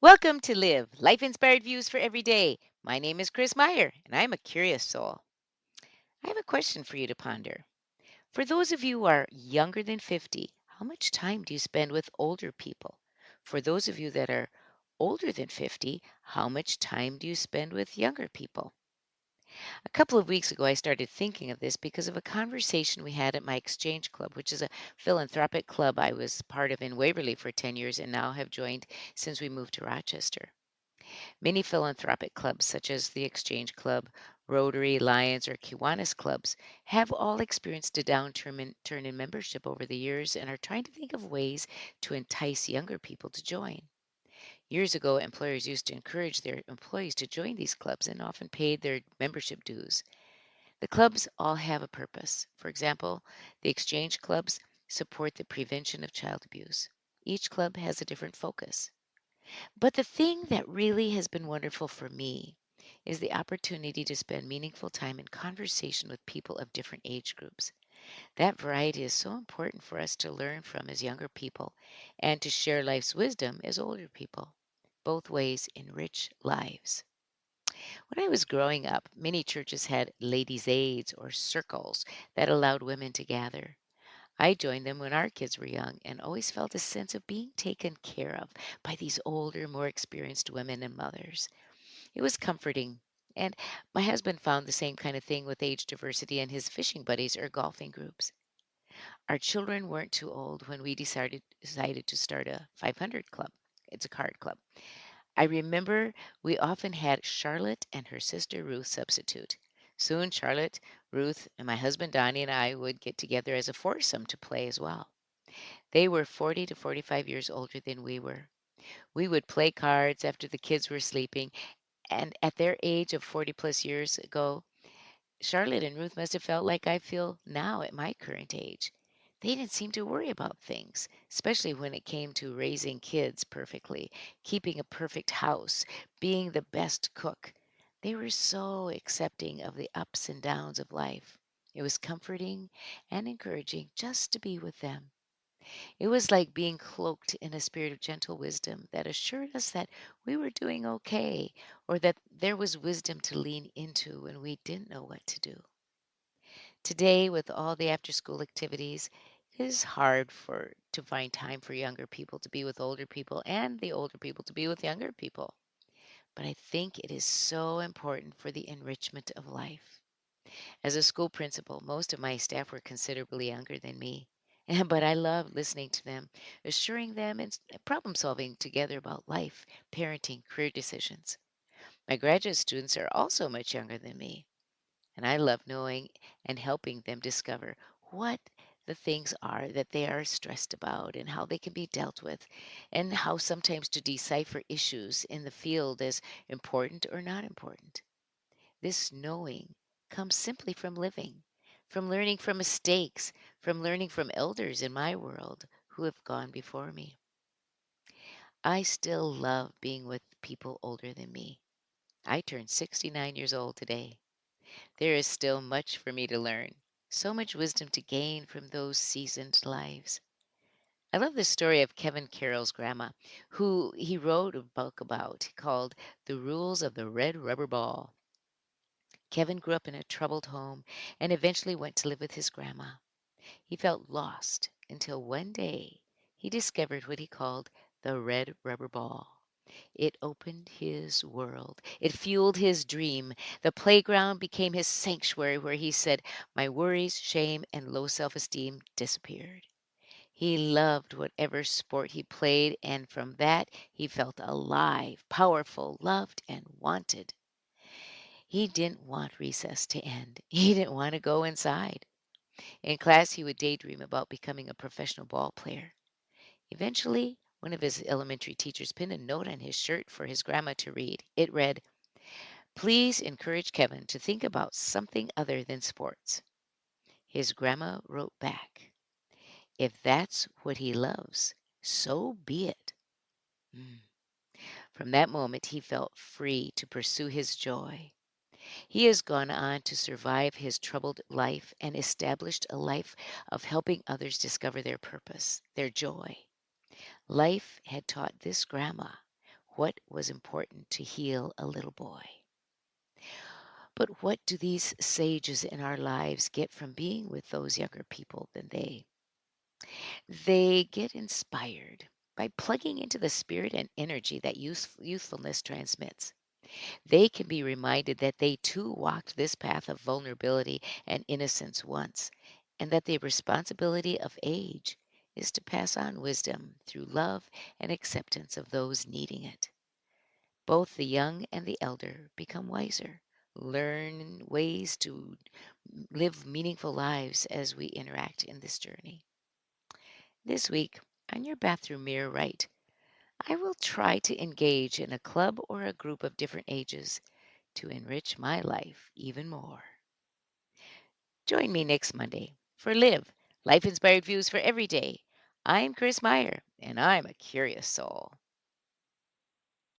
Welcome to Live, life inspired views for every day. My name is Chris Meyer, and I'm a curious soul. I have a question for you to ponder. For those of you who are younger than 50, how much time do you spend with older people? For those of you that are older than 50, how much time do you spend with younger people? A couple of weeks ago, I started thinking of this because of a conversation we had at my Exchange Club, which is a philanthropic club I was part of in Waverly for 10 years and now have joined since we moved to Rochester. Many philanthropic clubs, such as the Exchange Club, Rotary, Lions, or Kiwanis clubs, have all experienced a turn in membership over the years and are trying to think of ways to entice younger people to join. Years ago, employers used to encourage their employees to join these clubs and often paid their membership dues. The clubs all have a purpose. For example, the Exchange clubs support the prevention of child abuse. Each club has a different focus. But the thing that really has been wonderful for me is the opportunity to spend meaningful time in conversation with people of different age groups. That variety is so important for us to learn from as younger people and to share life's wisdom as older people. Both ways enrich lives. When I was growing up, many churches had ladies' aids or circles that allowed women to gather. I joined them when our kids were young and always felt a sense of being taken care of by these older, more experienced women and mothers. It was comforting. And my husband found the same kind of thing with age diversity in his fishing buddies or golfing groups. Our children weren't too old when we decided to start a 500 club. It's a card club. I remember we often had Charlotte and her sister Ruth substitute. Soon, Charlotte, Ruth, and my husband Donnie and I would get together as a foursome to play as well. They were 40 to 45 years older than we were. We would play cards after the kids were sleeping, and at their age of 40 plus years ago, Charlotte and Ruth must have felt like I feel now at my current age. They didn't seem to worry about things, especially when it came to raising kids perfectly, keeping a perfect house, being the best cook. They were so accepting of the ups and downs of life. It was comforting and encouraging just to be with them. It was like being cloaked in a spirit of gentle wisdom that assured us that we were doing okay or that there was wisdom to lean into when we didn't know what to do. Today, with all the after school activities, it is hard to find time for younger people to be with older people and the older people to be with younger people. But I think it is so important for the enrichment of life. As a school principal, most of my staff were considerably younger than me. But I loved listening to them, assuring them and problem solving together about life, parenting, career decisions. My graduate students are also much younger than me, and I love knowing and helping them discover what the things are that they are stressed about and how they can be dealt with, and how sometimes to decipher issues in the field as important or not important. This knowing comes simply from living, from learning from mistakes, from learning from elders in my world who have gone before me. I still love being with people older than me. I turned 69 years old today. There is still much for me to learn, so much wisdom to gain from those seasoned lives. I love the story of Kevin Carroll's grandma, who he wrote a book about called The Rules of the Red Rubber Ball. Kevin grew up in a troubled home and eventually went to live with his grandma. He felt lost until one day he discovered what he called the red rubber ball. It opened his world. It fueled his dream. The playground became his sanctuary where he said, my worries, shame, and low self esteem disappeared. He loved whatever sport he played, and from that he felt alive, powerful, loved, and wanted. He didn't want recess to end. He didn't want to go inside. In class, he would daydream about becoming a professional ball player. Eventually, one of his elementary teachers pinned a note on his shirt for his grandma to read. It read, please encourage Kevin to think about something other than sports. His grandma wrote back, if that's what he loves, so be it. Mm. From that moment, he felt free to pursue his joy. He has gone on to survive his troubled life and established a life of helping others discover their purpose, their joy. Life had taught this grandma what was important to heal a little boy. But what do these sages in our lives get from being with those younger people than they? They get inspired by plugging into the spirit and energy that youthfulness transmits. They can be reminded that they too walked this path of vulnerability and innocence once, and that the responsibility of age is to pass on wisdom through love and acceptance of those needing it. Both the young and the elder become wiser, learn ways to live meaningful lives as we interact in this journey. This week, on your bathroom mirror, write, I will try to engage in a club or a group of different ages to enrich my life even more. Join me next Monday for Live Life Inspired Views for Every Day. I'm Chris Meyer, and I'm a curious soul.